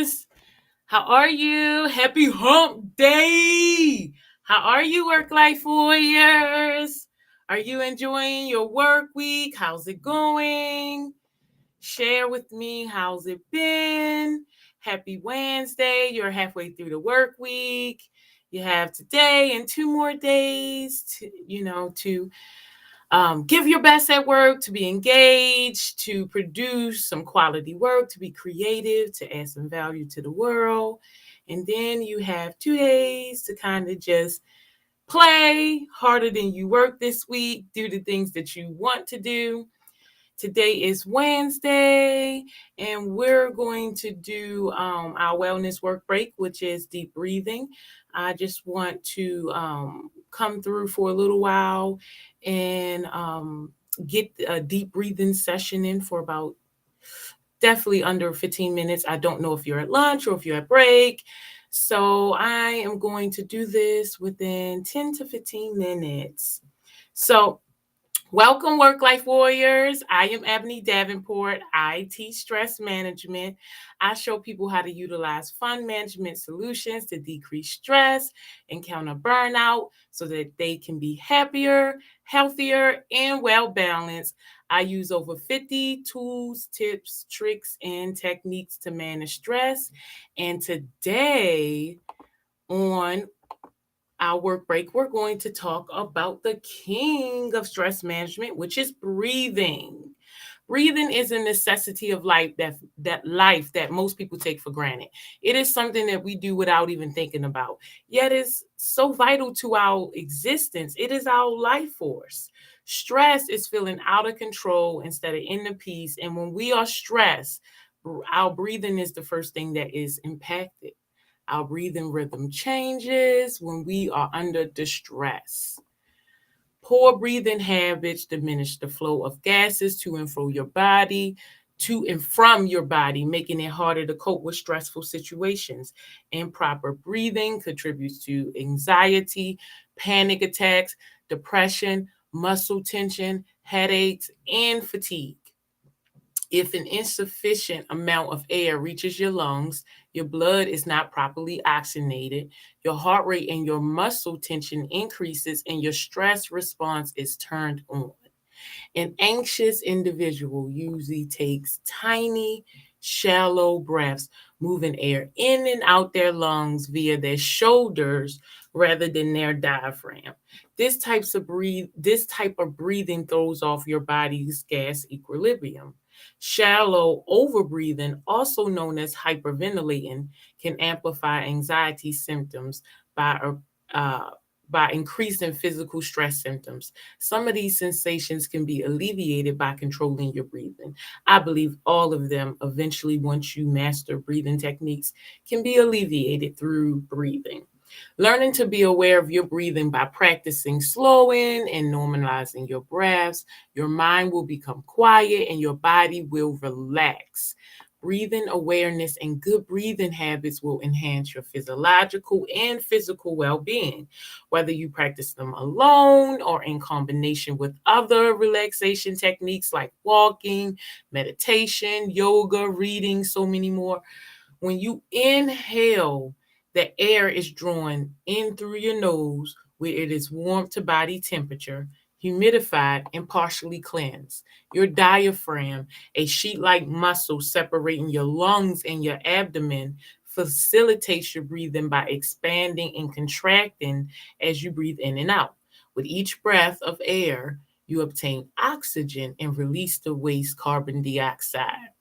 warriors. How are you? Happy hump day. How are you, work-life warriors? Are you enjoying your work week? How's it going? Share with me, how's it been? Happy Wednesday. You're halfway through the work week. You have today and 2 more days to give your best at work, to be engaged, to produce some quality work, to be creative, to add some value to the world. And then you have 2 days to kind of just play harder than you work this week, do the things that you want to do. Today is Wednesday, and we're going to do our wellness work break, which is deep breathing. I just want to come through for a little while and get a deep breathing session in for about definitely under 15 minutes. I don't know if you're at lunch or if you're at break. So I am going to do this within 10 to 15 minutes. So welcome, Work-Life Warriors. I am Ebony Davenport. I teach stress management. I show people how to utilize fun management solutions to decrease stress and counter burnout so that they can be happier, healthier, and well-balanced. I use over 50 tools, tips, tricks, and techniques to manage stress. And today on our work break, we're going to talk about the king of stress management, which is breathing. Breathing is a necessity of life that most people take for granted. It is something that we do without even thinking about, yet it's so vital to our existence. It is our life force. Stress is feeling out of control instead of in the peace, and when we are stressed, our breathing is the first thing that is impacted. Our breathing rhythm changes when we are under distress. Poor breathing habits diminish the flow of gases to and from your body, making it harder to cope with stressful situations. Improper breathing contributes to anxiety, panic attacks, depression, muscle tension, headaches, and fatigue. If an insufficient amount of air reaches your lungs, your blood is not properly oxygenated, your heart rate and your muscle tension increases, and your stress response is turned on. An anxious individual usually takes tiny, shallow breaths, moving air in and out their lungs via their shoulders rather than their diaphragm. This type of breathing throws off your body's gas equilibrium. Shallow overbreathing, also known as hyperventilating, can amplify anxiety symptoms by increasing physical stress symptoms. Some of these sensations can be alleviated by controlling your breathing. I believe all of them eventually, once you master breathing techniques, can be alleviated through breathing. Learning to be aware of your breathing by practicing slowing and normalizing your breaths, your mind will become quiet and your body will relax. Breathing awareness and good breathing habits will enhance your physiological and physical well-being. Whether you practice them alone or in combination with other relaxation techniques like walking, meditation, yoga, reading, so many more. When you inhale, the air is drawn in through your nose where it is warm to body temperature, humidified, and partially cleansed. Your diaphragm, a sheet-like muscle separating your lungs and your abdomen, facilitates your breathing by expanding and contracting as you breathe in and out. With each breath of air, you obtain oxygen and release the waste carbon dioxide.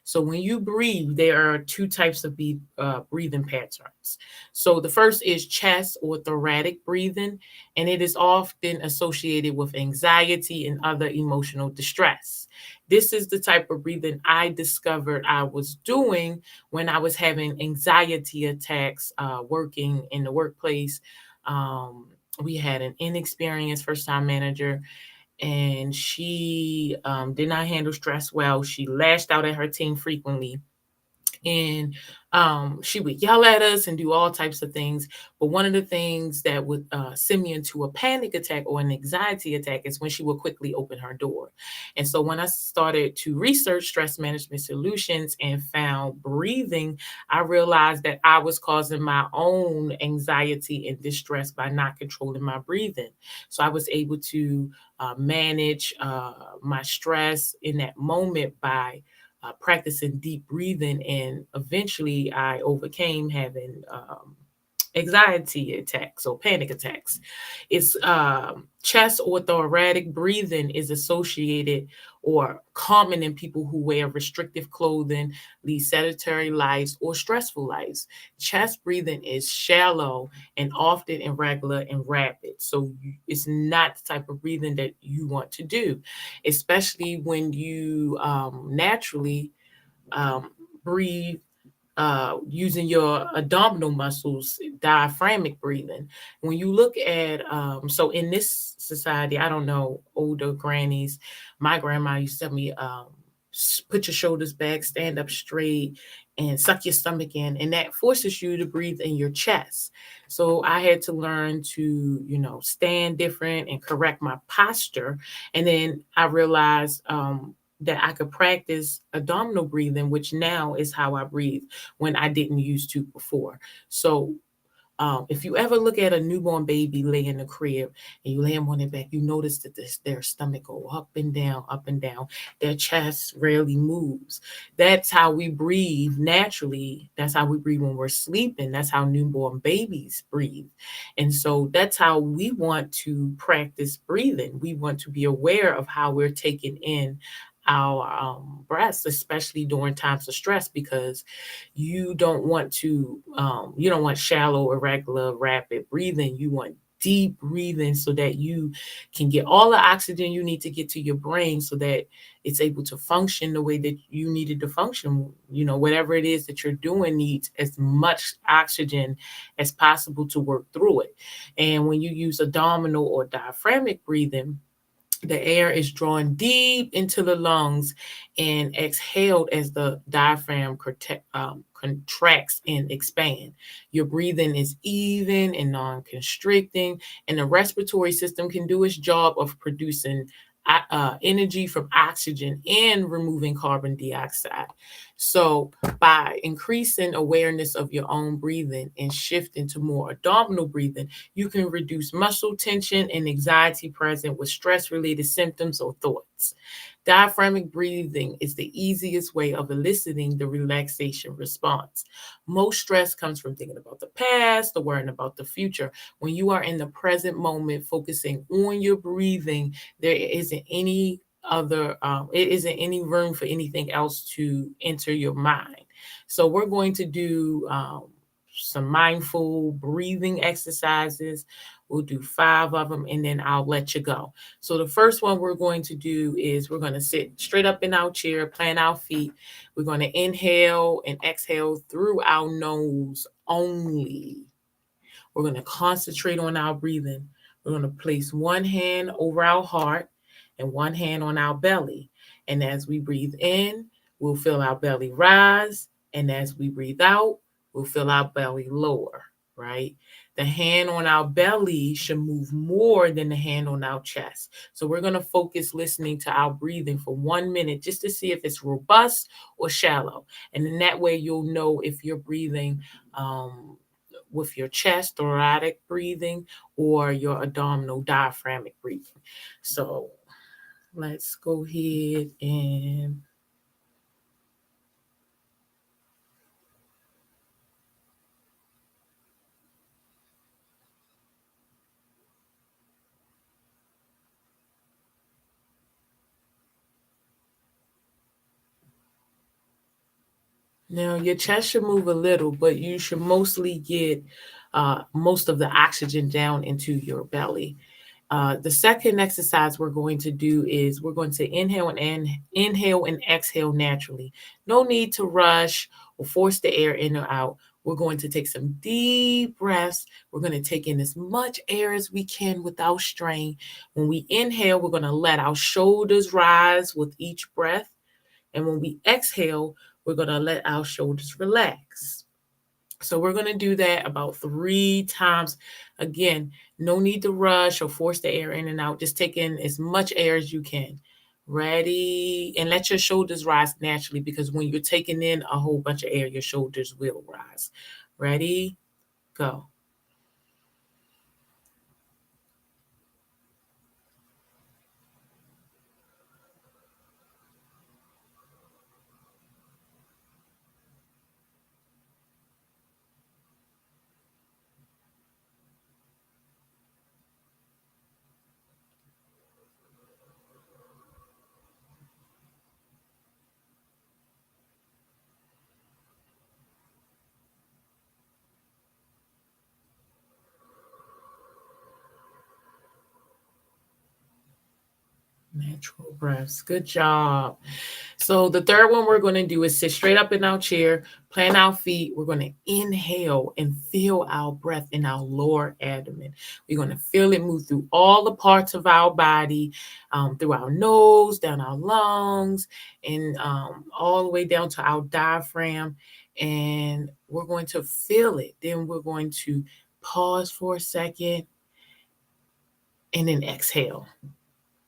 So when you breathe, there are 2 types of breathing patterns. So the first is chest or thoracic breathing, and it is often associated with anxiety and other emotional distress. This is the type of breathing I discovered I was doing when I was having anxiety attacks working in the workplace. We had an inexperienced first-time manager, and she did not handle stress well. She lashed out at her team frequently. And she would yell at us and do all types of things. But one of the things that would send me into a panic attack or an anxiety attack is when she would quickly open her door. And so when I started to research stress management solutions and found breathing, I realized that I was causing my own anxiety and distress by not controlling my breathing. So I was able to manage my stress in that moment by practicing deep breathing, and eventually I overcame having anxiety attacks or panic attacks. It's chest or thoracic breathing is associated or common in people who wear restrictive clothing, lead sedentary lives, or stressful lives. Chest breathing is shallow and often irregular and rapid. So it's not the type of breathing that you want to do, especially when you naturally um, breathe using your abdominal muscles, diaphragmatic breathing. When you look at, so in this society, I don't know, older grannies, my grandma used to tell me, put your shoulders back, stand up straight, and suck your stomach in. And that forces you to breathe in your chest. So I had to learn to, stand different and correct my posture. And then I realized, that I could practice abdominal breathing, which now is how I breathe when I didn't used to before. So if you ever look at a newborn baby lay in the crib and you lay them on their back, you notice that their stomach go up and down, up and down. Their chest rarely moves. That's how we breathe naturally. That's how we breathe when we're sleeping. That's how newborn babies breathe. And so that's how we want to practice breathing. We want to be aware of how we're taking in our breaths, especially during times of stress, because you don't want shallow, irregular, rapid breathing. You want deep breathing so that you can get all the oxygen you need to get to your brain so that it's able to function the way that you needed to function. Whatever it is that you're doing needs as much oxygen as possible to work through it. And when you use abdominal or diaphragmatic breathing, the air is drawn deep into the lungs and exhaled as the diaphragm contracts and expand. Your breathing is even and non-constricting, and the respiratory system can do its job of producing energy from oxygen and removing carbon dioxide. So, by increasing awareness of your own breathing and shifting to more abdominal breathing, you can reduce muscle tension and anxiety present with stress related symptoms or thoughts. Diaphragmatic breathing is the easiest way of eliciting the relaxation response. Most stress comes from thinking about the past or worrying about the future. When you are in the present moment, focusing on your breathing, there isn't any it isn't any room for anything else to enter your mind. So we're going to do some mindful breathing exercises. We'll do 5 of them and then I'll let you go. So the first one we're going to do is we're going to sit straight up in our chair, plant our feet. We're going to inhale and exhale through our nose only. We're going to concentrate on our breathing. We're going to place one hand over our heart and one hand on our belly. And as we breathe in, we'll feel our belly rise. And as we breathe out, we'll feel our belly lower, right? The hand on our belly should move more than the hand on our chest. So we're going to focus listening to our breathing for 1 minute just to see if it's robust or shallow. And in that way, you'll know if you're breathing with your chest, thoracic breathing, or your abdominal diaphragmatic breathing. So let's go ahead and now your chest should move a little, but you should mostly get most of the oxygen down into your belly. The second exercise we're going to do is we're going to inhale and exhale naturally. No need to rush or force the air in or out. We're going to take some deep breaths. We're going to take in as much air as we can without strain. When we inhale, we're going to let our shoulders rise with each breath. And when we exhale, we're going to let our shoulders relax. So we're going to do that about 3 times. Again, no need to rush or force the air in and out. Just take in as much air as you can. Ready? And let your shoulders rise naturally, because when you're taking in a whole bunch of air, your shoulders will rise. Ready? Go. Natural breaths. Good job. So the third one we're going to do is sit straight up in our chair, plant our feet. We're going to inhale and feel our breath in our lower abdomen. We're going to feel it move through all the parts of our body, through our nose, down our lungs, and all the way down to our diaphragm. And we're going to feel it. Then we're going to pause for a second and then exhale.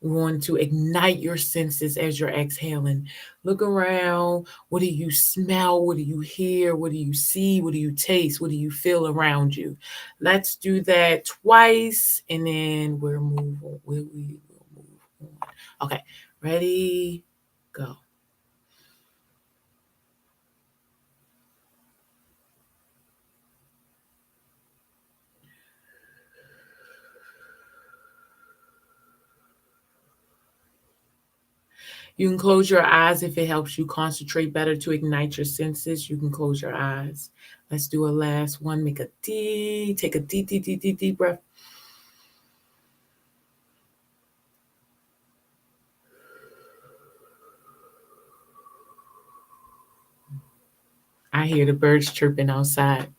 We want to ignite your senses as you're exhaling. Look around. What do you smell? What do you hear? What do you see? What do you taste? What do you feel around you? Let's do that twice, and then we'll move on. We'll move on. Okay, ready? Go. You can close your eyes if it helps you concentrate better to ignite your senses. You can close your eyes. Let's do a last one. Take a deep breath. I hear the birds chirping outside.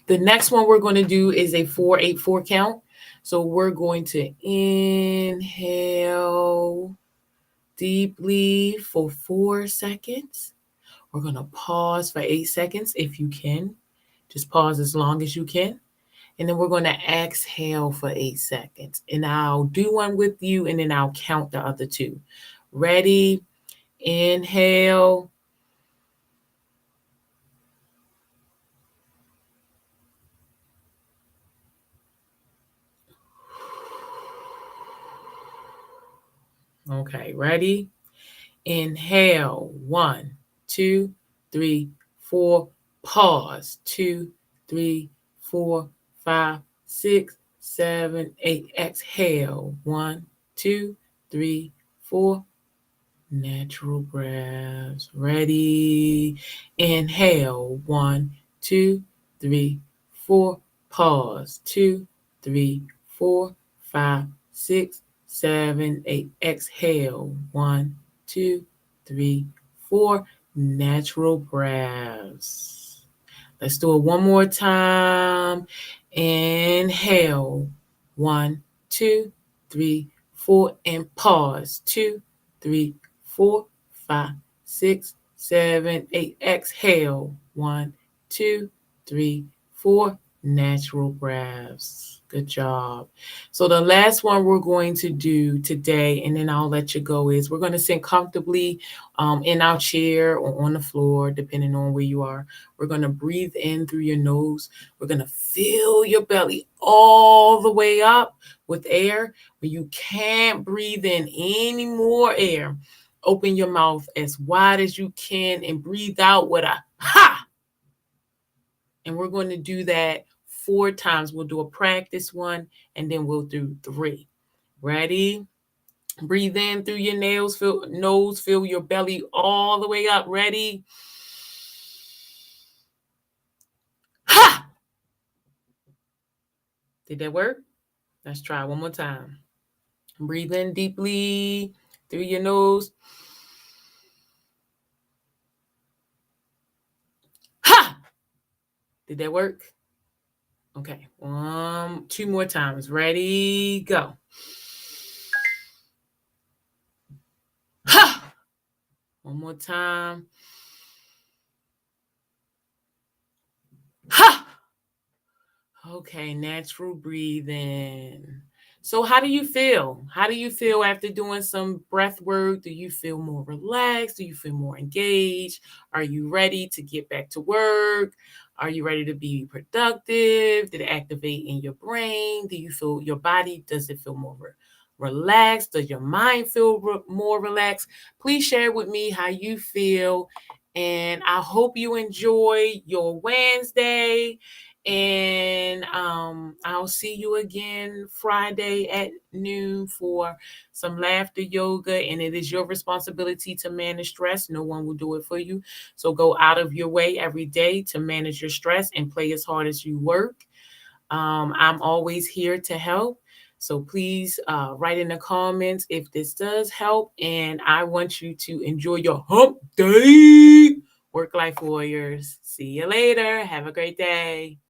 The next one we're going to do is a 4-8-4 count. So we're going to inhale deeply for 4 seconds. We're going to pause for 8 seconds if you can. Just pause as long as you can. And then we're going to exhale for 8 seconds. And I'll do one with you, and then I'll count the other 2. Ready? Inhale. Okay, ready? Inhale, 1, 2, 3, 4. Pause, 2, 3, 4, 5, 6, 7, 8. Exhale, 1, 2, 3, 4. Natural breaths. Ready? Inhale, 1, 2, 3, 4. Pause, 2, 3, 4, 5, 6, 7, 8. Exhale, 1, 2, 3, 4. Natural breaths. Let's do it one more time. Inhale, 1, 2, 3, 4, and pause, 2, 3, 4, 5, 6, 7, 8. Exhale, 1, 2, 3, 4. Natural breaths. Good job. So the last one we're going to do today, and then I'll let you go, is we're going to sit comfortably in our chair or on the floor, depending on where you are. We're going to breathe in through your nose. We're going to fill your belly all the way up with air. When you can't breathe in any more air, open your mouth as wide as you can and breathe out with a ha. And we're going to do that 4 times. We'll do a practice one, and then we'll do 3. Ready? Breathe in through your nose, fill your belly all the way up. Ready? Ha! Did that work? Let's try one more time. Breathe in deeply through your nose. Ha! Did that work? Okay. 2 more times. Ready? Go. Ha! One more time. Okay, natural breathing. So how do you feel? How do you feel after doing some breath work? Do you feel more relaxed? Do you feel more engaged? Are you ready to get back to work? Are you ready to be productive? Did it activate in your brain? Do you feel your body? Does it feel more relaxed? Does your mind feel more relaxed? Please share with me how you feel. And I hope you enjoy your Wednesday. And I'll see you again Friday at noon for some laughter yoga. And it is your responsibility to manage stress. No one will do it for you. So go out of your way every day to manage your stress and play as hard as you work. I'm always here to help. So please write in the comments if this does help. And I want you to enjoy your hump day. Work life warriors. See you later. Have a great day.